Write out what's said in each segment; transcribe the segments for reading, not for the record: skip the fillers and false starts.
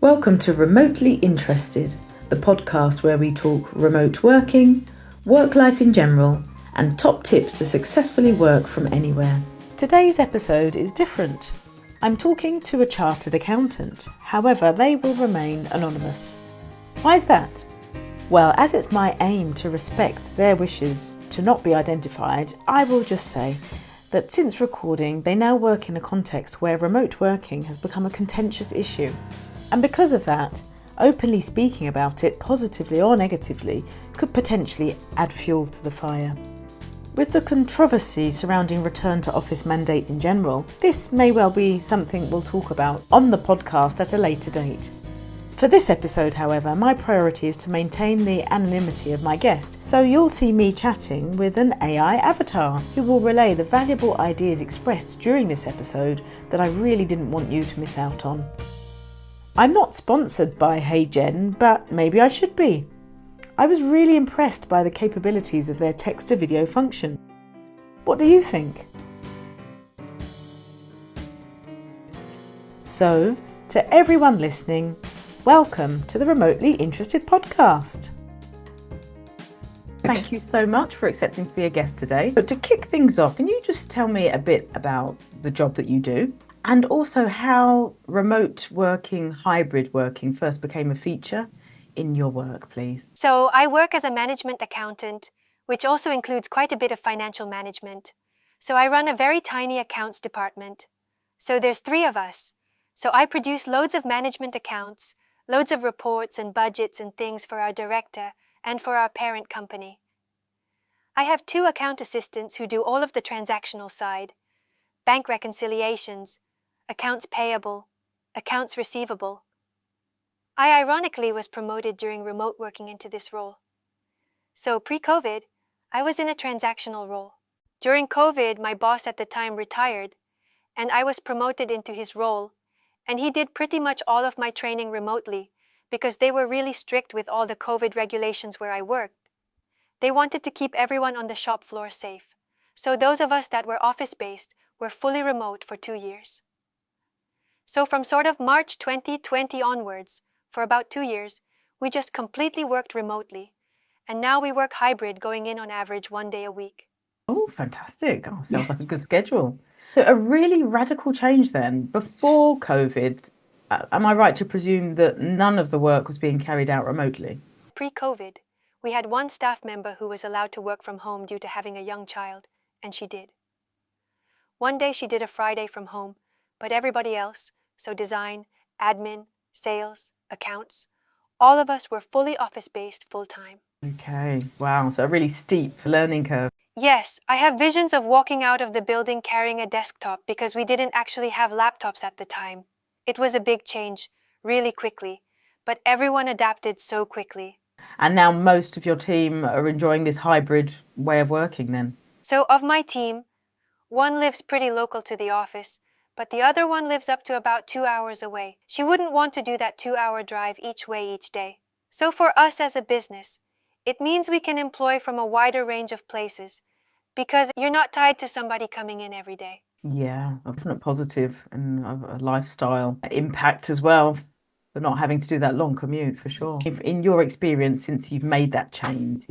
Welcome to Remotely Interested, the podcast where we talk remote working, work life in general, and top tips to successfully work from anywhere. Today's episode is different. I'm talking to a chartered accountant, however, they will remain anonymous. Why is that? Well, as it's my aim to respect their wishes to not be identified, I will just say that since recording, they now work in a context where remote working has become a contentious issue. And because of that, openly speaking about it, positively or negatively, could potentially add fuel to the fire. With the controversy surrounding return to office mandates in general, this may well be something we'll talk about on the podcast at a later date. For this episode, however, my priority is to maintain the anonymity of my guest, so you'll see me chatting with an AI avatar who will relay the valuable ideas expressed during this episode that I really didn't want you to miss out on. I'm not sponsored by HeyGen, but maybe I should be. I was really impressed by the capabilities of their text-to-video function. What do you think? So, to everyone listening, welcome to the Remotely Interested podcast. Thank you so much for accepting to be a guest today. So to kick things off, can you just tell me a bit about the job that you do? And also how remote working, hybrid working first became a feature in your work, please. So I work as a management accountant, which also includes quite a bit of financial management. So I run a very tiny accounts department. So there's 3 of us. So I produce loads of management accounts, loads of reports and budgets and things for our director and for our parent company. I have 2 account assistants who do all of the transactional side, bank reconciliations, accounts payable, accounts receivable. I ironically was promoted during remote working into this role. So pre-COVID, I was in a transactional role. During COVID, my boss at the time retired, and I was promoted into his role, and he did pretty much all of my training remotely because they were really strict with all the COVID regulations where I worked. They wanted to keep everyone on the shop floor safe. So those of us that were office-based were fully remote for 2 years. So from sort of March 2020 onwards, for about 2 years, we just completely worked remotely. And now we work hybrid, going in on average 1 day a week. Oh, fantastic. Oh, sounds like a good schedule. So a really radical change then. Before COVID, am I right to presume that none of the work was being carried out remotely? Pre-COVID, we had 1 staff member who was allowed to work from home due to having a young child, and she did. One day she did a Friday from home, but everybody else, so design, admin, sales, accounts, all of us were fully office-based full-time. Okay, wow. So a really steep learning curve. Yes, I have visions of walking out of the building carrying a desktop because we didn't actually have laptops at the time. It was a big change, really quickly, but everyone adapted so quickly. And now most of your team are enjoying this hybrid way of working then? So of my team, 1 lives pretty local to the office, but the other 1 lives up to about 2 hours away. She wouldn't want to do that 2-hour drive each way each day. So for us as a business, it means we can employ from a wider range of places because you're not tied to somebody coming in every day. Yeah, a definite positive and a lifestyle impact as well, for not having to do that long commute for sure. In your experience, since you've made that change,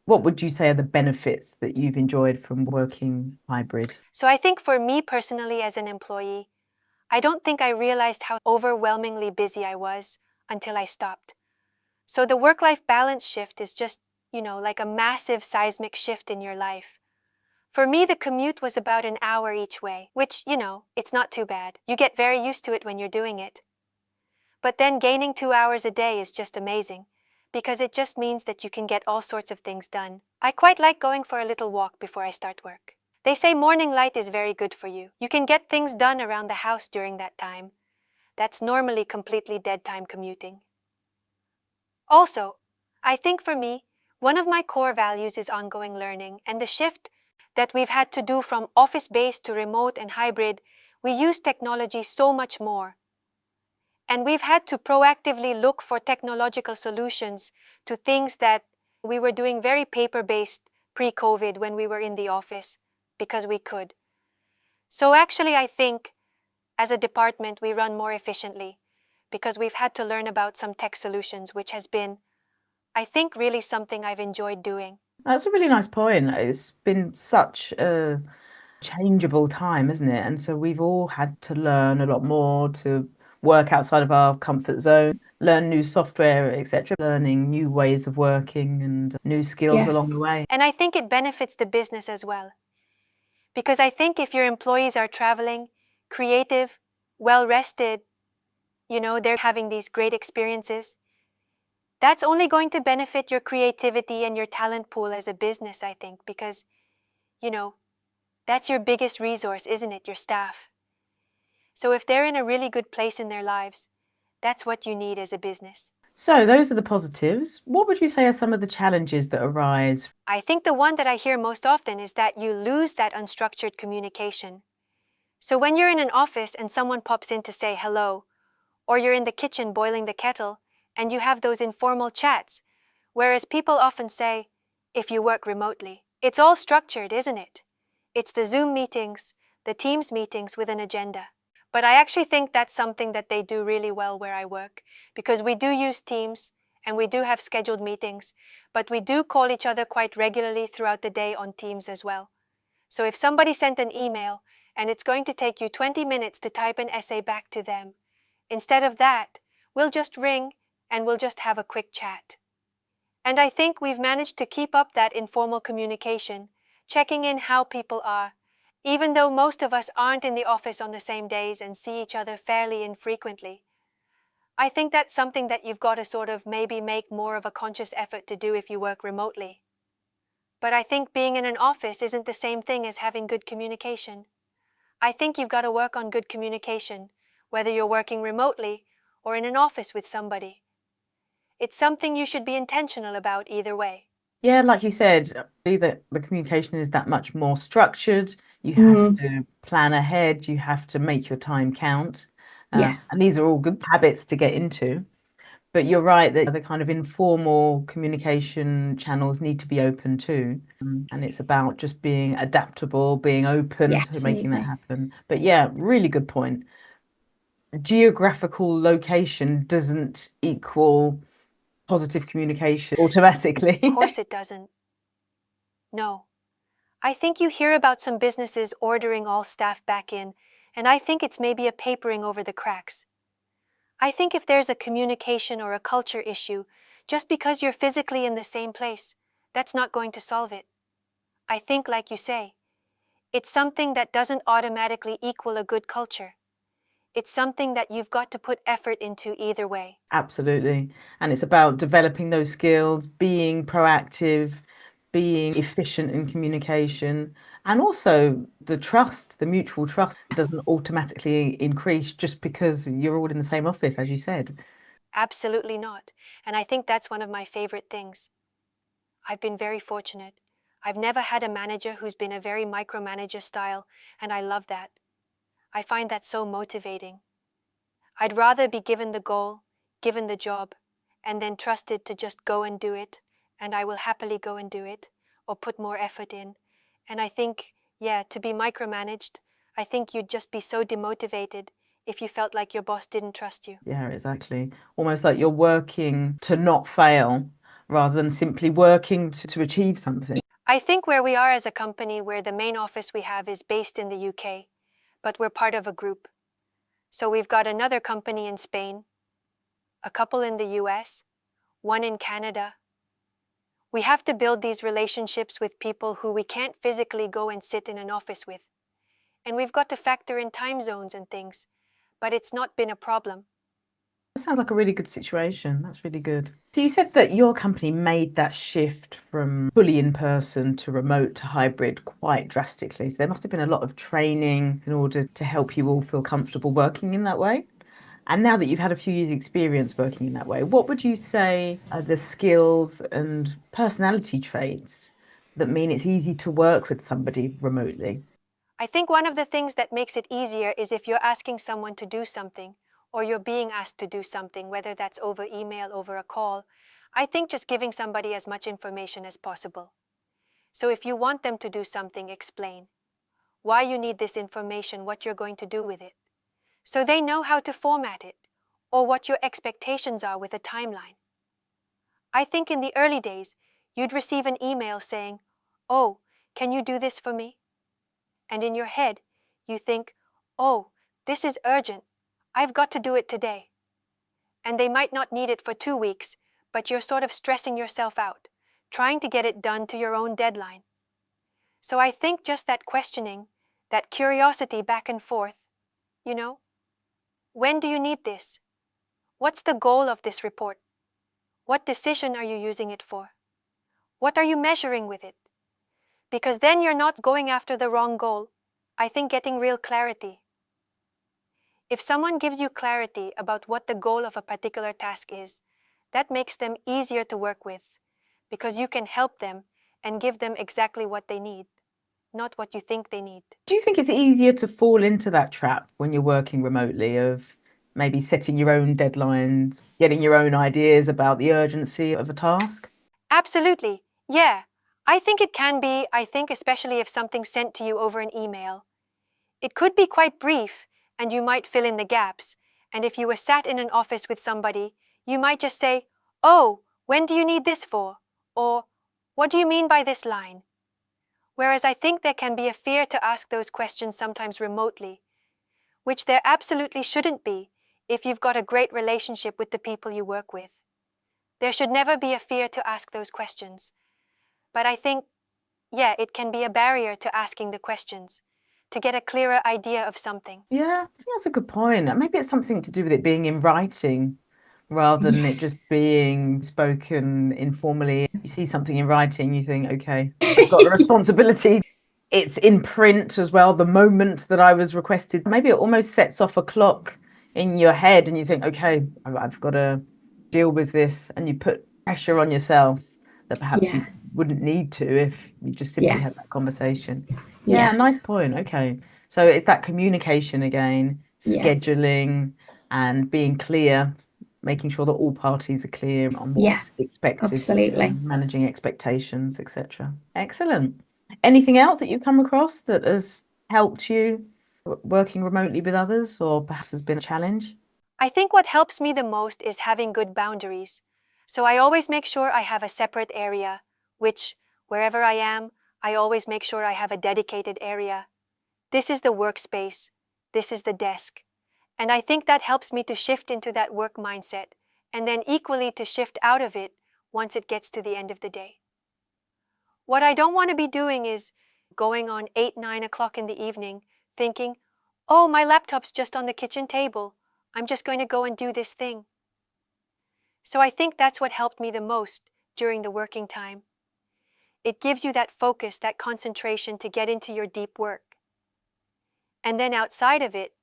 what would you say are the benefits that you've enjoyed from working hybrid? So I think for me personally as an employee, I don't think I realized how overwhelmingly busy I was until I stopped. So the work-life balance shift is just, like a massive seismic shift in your life. For me, the commute was about an hour each way, which, it's not too bad. You get very used to it when you're doing it. But then gaining 2 hours a day is just amazing, because it just means that you can get all sorts of things done. I quite like going for a little walk before I start work. They say morning light is very good for you. You can get things done around the house during that time. That's normally completely dead time commuting. Also, I think for me, one of my core values is ongoing learning, and the shift that we've had to do from office-based to remote and hybrid, we use technology so much more. And we've had to proactively look for technological solutions to things that we were doing very paper-based pre-COVID when we were in the office, because we could. So actually, I think, as a department, we run more efficiently, because we've had to learn about some tech solutions, which has been, I think, really something I've enjoyed doing. That's a really nice point. It's been such a changeable time, isn't it? And so we've all had to learn a lot more to work outside of our comfort zone, learn new software, etc., learning new ways of working and new skills along the way. And I think it benefits the business as well. Because I think if your employees are traveling, creative, well rested, they're having these great experiences, that's only going to benefit your creativity and your talent pool as a business, I think, because, you know, that's your biggest resource, isn't it? Your staff. So if they're in a really good place in their lives, that's what you need as a business. So those are the positives. What would you say are some of the challenges that arise? I think the one that I hear most often is that you lose that unstructured communication. So when you're in an office and someone pops in to say hello, or you're in the kitchen boiling the kettle, and you have those informal chats, whereas people often say, if you work remotely, it's all structured, isn't it? It's the Zoom meetings, the Teams meetings with an agenda. But I actually think that's something that they do really well where I work, because we do use Teams and we do have scheduled meetings, but we do call each other quite regularly throughout the day on Teams as well. So if somebody sent an email and it's going to take you 20 minutes to type an essay back to them, instead of that, we'll just ring and we'll just have a quick chat. And I think we've managed to keep up that informal communication, checking in how people are, even though most of us aren't in the office on the same days and see each other fairly infrequently. I think that's something that you've got to sort of maybe make more of a conscious effort to do if you work remotely. But I think being in an office isn't the same thing as having good communication. I think you've got to work on good communication, whether you're working remotely or in an office with somebody. It's something you should be intentional about either way. Yeah, like you said, either the communication is that much more structured. You have to plan ahead. You have to make your time count. And these are all good habits to get into. But you're right that the kind of informal communication channels need to be open too. And it's about just being adaptable, being open to making that happen. But yeah, really good point. Geographical location doesn't equal positive communication automatically. Of course it doesn't. No. I think you hear about some businesses ordering all staff back in, and I think it's maybe a papering over the cracks. I think if there's a communication or a culture issue, just because you're physically in the same place, that's not going to solve it. I think, like you say, it's something that doesn't automatically equal a good culture. It's something that you've got to put effort into either way. Absolutely. And it's about developing those skills, being proactive, being efficient in communication, and also the trust, the mutual trust doesn't automatically increase just because you're all in the same office, as you said. Absolutely not. And I think that's one of my favorite things. I've been very fortunate. I've never had a manager who's been a very micromanager style, and I love that. I find that so motivating. I'd rather be given the goal, given the job, and then trusted to just go and do it, and I will happily go and do it, or put more effort in. And I think, to be micromanaged, I think you'd just be so demotivated if you felt like your boss didn't trust you. Yeah, exactly. Almost like you're working to not fail rather than simply working to achieve something. I think where we are as a company, where the main office we have is based in the UK, but we're part of a group. So we've got another company in Spain, a couple in the US, one in Canada. We have to build these relationships with people who we can't physically go and sit in an office with. And we've got to factor in time zones and things, but it's not been a problem. That sounds like a really good situation. That's really good. So you said that your company made that shift from fully in person to remote to hybrid quite drastically. So there must have been a lot of training in order to help you all feel comfortable working in that way. And now that you've had a few years' experience working in that way, what would you say are the skills and personality traits that mean it's easy to work with somebody remotely? I think one of the things that makes it easier is if you're asking someone to do something, or you're being asked to do something, whether that's over email, over a call. I think just giving somebody as much information as possible. So if you want them to do something, explain why you need this information, what you're going to do with it, so they know how to format it, or what your expectations are with a timeline. I think in the early days, you'd receive an email saying, "Oh, can you do this for me?" And in your head, you think, "Oh, this is urgent. I've got to do it today." And they might not need it for 2 weeks, but you're sort of stressing yourself out, trying to get it done to your own deadline. So I think just that questioning, that curiosity back and forth, you know, when do you need this? What's the goal of this report? What decision are you using it for? What are you measuring with it? Because then you're not going after the wrong goal. I think getting real clarity. If someone gives you clarity about what the goal of a particular task is, that makes them easier to work with because you can help them and give them exactly what they need, not what you think they need. Do you think it's easier to fall into that trap when you're working remotely of maybe setting your own deadlines, getting your own ideas about the urgency of a task? Absolutely. Yeah. I think it can be, especially if something's sent to you over an email. It could be quite brief, and you might fill in the gaps. And if you were sat in an office with somebody, you might just say, "Oh, when do you need this for?" Or, "What do you mean by this line?" Whereas I think there can be a fear to ask those questions sometimes remotely, which there absolutely shouldn't be if you've got a great relationship with the people you work with. There should never be a fear to ask those questions. But I think, yeah, it can be a barrier to asking the questions, to get a clearer idea of something. Yeah, I think that's a good point. Maybe it's something to do with it being in writing rather than Yeah. it just being spoken informally. You see something in writing, you think, okay, I've got the responsibility. It's in print as well, the moment that I was requested. Maybe it almost sets off a clock in your head and you think, okay, I've got to deal with this. And you put pressure on yourself that perhaps you Yeah. wouldn't need to if you just simply Yeah. had that conversation. Yeah, Yeah. nice point. Okay. So it's that communication again, Yeah. scheduling and being clear, making sure that all parties are clear on Yeah. what's expected, Absolutely. managing expectations, etc. Excellent. Anything else that you've come across that has helped you working remotely with others or perhaps has been a challenge? I think what helps me the most is having good boundaries. So I always make sure I have a separate area, which, wherever I am, I always make sure I have a dedicated area. This is the workspace. This is the desk. And I think that helps me to shift into that work mindset, and then equally to shift out of it once it gets to the end of the day. What I don't want to be doing is going on 8, 9 o'clock in the evening, thinking, "Oh, my laptop's just on the kitchen table. I'm just going to go and do this thing." So I think that's what helped me the most during the working time. It gives you that focus, that concentration to get into your deep work. And then outside of it,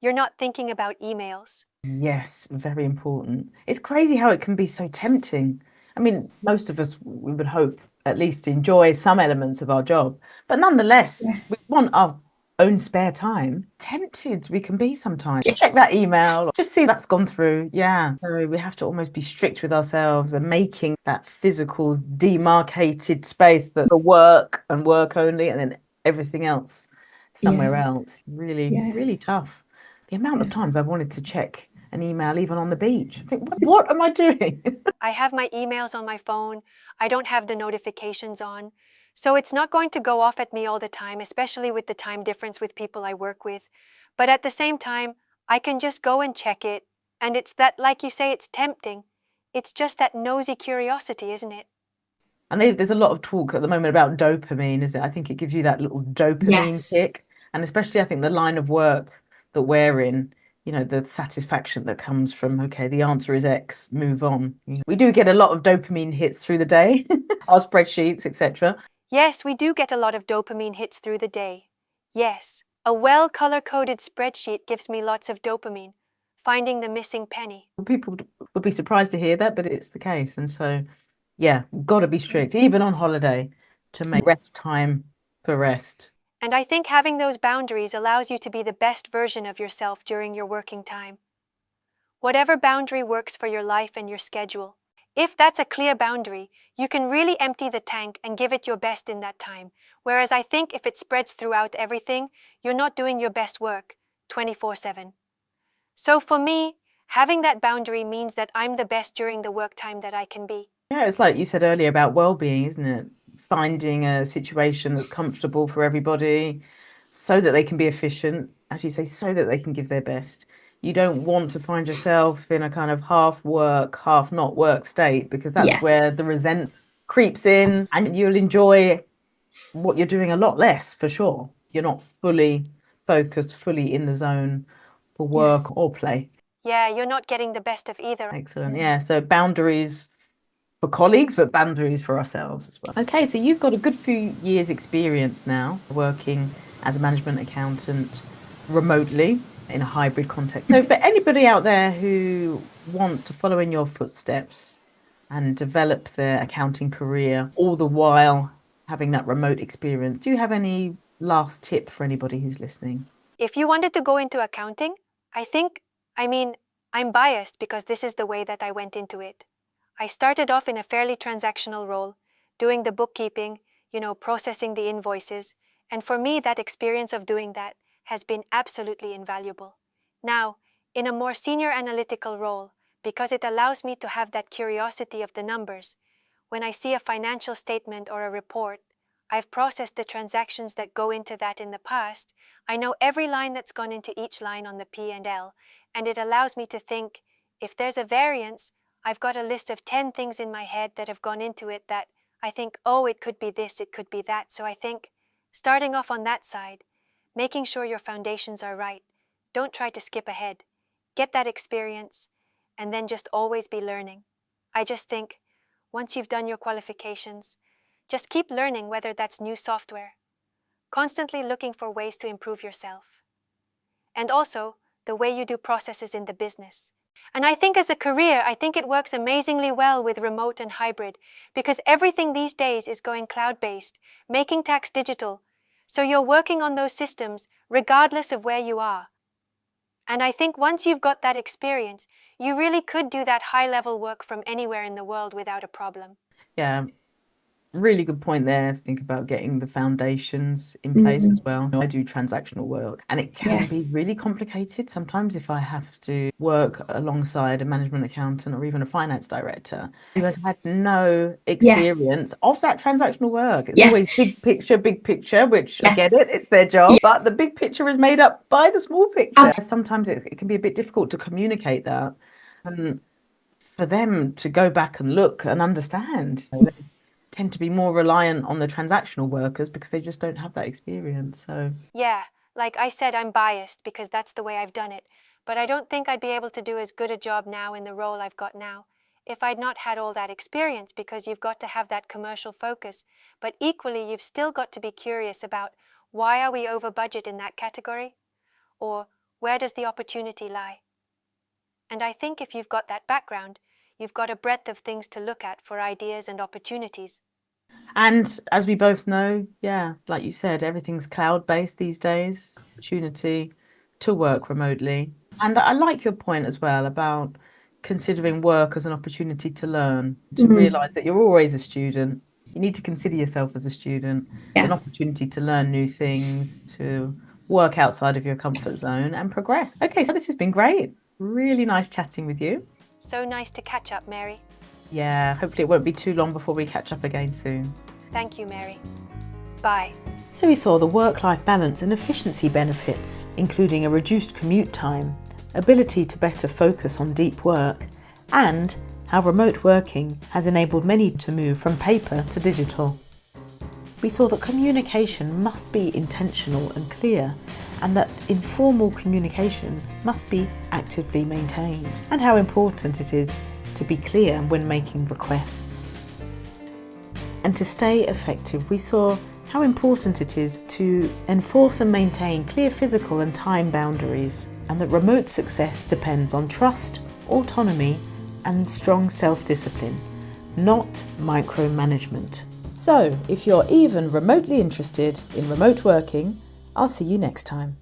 you're not thinking about emails. Yes, very important. It's crazy how it can be so tempting. I mean, most of us, we would hope, at least enjoy some elements of our job, but nonetheless, Yes. we want our own spare time. Tempted we can be sometimes. Check that email, or just see that's gone through. Yeah. So we have to almost be strict with ourselves and making that physical demarcated space that the work and work only, and then everything else somewhere Yeah. else. Really, Yeah. really tough. The amount of Yeah. times I've wanted to check an email even on the beach. I think, what am I doing? I have my emails on my phone. I don't have the notifications on. So it's not going to go off at me all the time, especially with the time difference with people I work with. But at the same time, I can just go and check it. And it's that, like you say, it's tempting. It's just that nosy curiosity, isn't it? And there's a lot of talk at the moment about dopamine, is it? I think it gives you that little dopamine Yes. kick. And especially, I think the line of work that we're in, the satisfaction that comes from, okay, the answer is X, move on. We do get a lot of dopamine hits through the day, our spreadsheets, etc. Yes, we do get a lot of dopamine hits through the day. Yes, a well color-coded spreadsheet gives me lots of dopamine, finding the missing penny. People would be surprised to hear that, but it's the case. And so, yeah, got to be strict, even on holiday, to make rest time for rest. And I think having those boundaries allows you to be the best version of yourself during your working time. Whatever boundary works for your life and your schedule. If that's a clear boundary, you can really empty the tank and give it your best in that time. Whereas I think if it spreads throughout everything, you're not doing your best work 24/7. So for me, Having that boundary means that I'm the best during the work time that I can be. Yeah, it's like you said earlier about well-being, isn't it? Finding a situation that's comfortable for everybody so that they can be efficient, as you say, so that they can give their best. You don't want to find yourself in a kind of half work, half not work state, because that's Yeah. where the resent creeps in and you'll enjoy what you're doing a lot less for sure. You're not fully focused, fully in the zone for work or play. Yeah, you're not getting the best of either. Excellent. Yeah. So boundaries for colleagues, but boundaries for ourselves as well. Okay, so you've got a good few years' experience now working as a management accountant remotely in a hybrid context. So for anybody out there who wants to follow in your footsteps and develop their accounting career, all the while having that remote experience, do you have any last tip for anybody who's listening? If you wanted to go into accounting, I'm biased because this is the way that I went into it. I started off in a fairly transactional role, doing the bookkeeping, processing the invoices, and for me, that experience of doing that has been absolutely invaluable. Now, in a more senior analytical role, because it allows me to have that curiosity of the numbers, when I see a financial statement or a report, I've processed the transactions that go into that in the past. I know every line that's gone into each line on the P&L, and it allows me to think, if there's a variance, I've got a list of 10 things in my head that have gone into it that I think, oh, it could be this, it could be that. So I think, starting off on that side, making sure your foundations are right. Don't try to skip ahead. Get that experience, and then just always be learning. I just think, once you've done your qualifications, just keep learning, whether that's new software, constantly looking for ways to improve yourself, and also the way you do processes in the business. And I think as a career, I think it works amazingly well with remote and hybrid, because everything these days is going cloud-based, making tax digital. So you're working on those systems regardless of where you are. And I think once you've got that experience, you really could do that high-level work from anywhere in the world without a problem. Yeah, really good point there. Think about getting the foundations in place as well. I do transactional work and it can be really complicated sometimes if I have to work alongside a management accountant or even a finance director who has had no experience of that transactional work. It's always big picture, which I get it, it's their job, but the big picture is made up by the small picture. Sometimes it can be a bit difficult to communicate that. And for them to go back and look and understand, they tend to be more reliant on the transactional workers because they just don't have that experience. So yeah, like I said, I'm biased because that's the way I've done it, but I don't think I'd be able to do as good a job now in the role I've got now if I'd not had all that experience, because you've got to have that commercial focus, but equally you've still got to be curious about, why are we over budget in that category? Or where does the opportunity lie? And I think if you've got that background, you've got a breadth of things to look at for ideas and opportunities. And as we both know, yeah, like you said, everything's cloud-based these days. Opportunity to work remotely. And I like your point as well about considering work as an opportunity to learn, to realize that you're always a student. You need to consider yourself as a student. It's an opportunity to learn new things, to work outside of your comfort zone and progress. Okay, so this has been great. Really nice chatting with you. So nice to catch up, Mary. Yeah, hopefully it won't be too long before we catch up again soon. Thank you, Mary. Bye. So we saw the work-life balance and efficiency benefits, including a reduced commute time, ability to better focus on deep work, and how remote working has enabled many to move from paper to digital. We saw that communication must be intentional and clear, and that informal communication must be actively maintained, and how important it is to be clear when making requests. And to stay effective, we saw how important it is to enforce and maintain clear physical and time boundaries, and that remote success depends on trust, autonomy, and strong self-discipline, not micromanagement. So, if you're even remotely interested in remote working, I'll see you next time.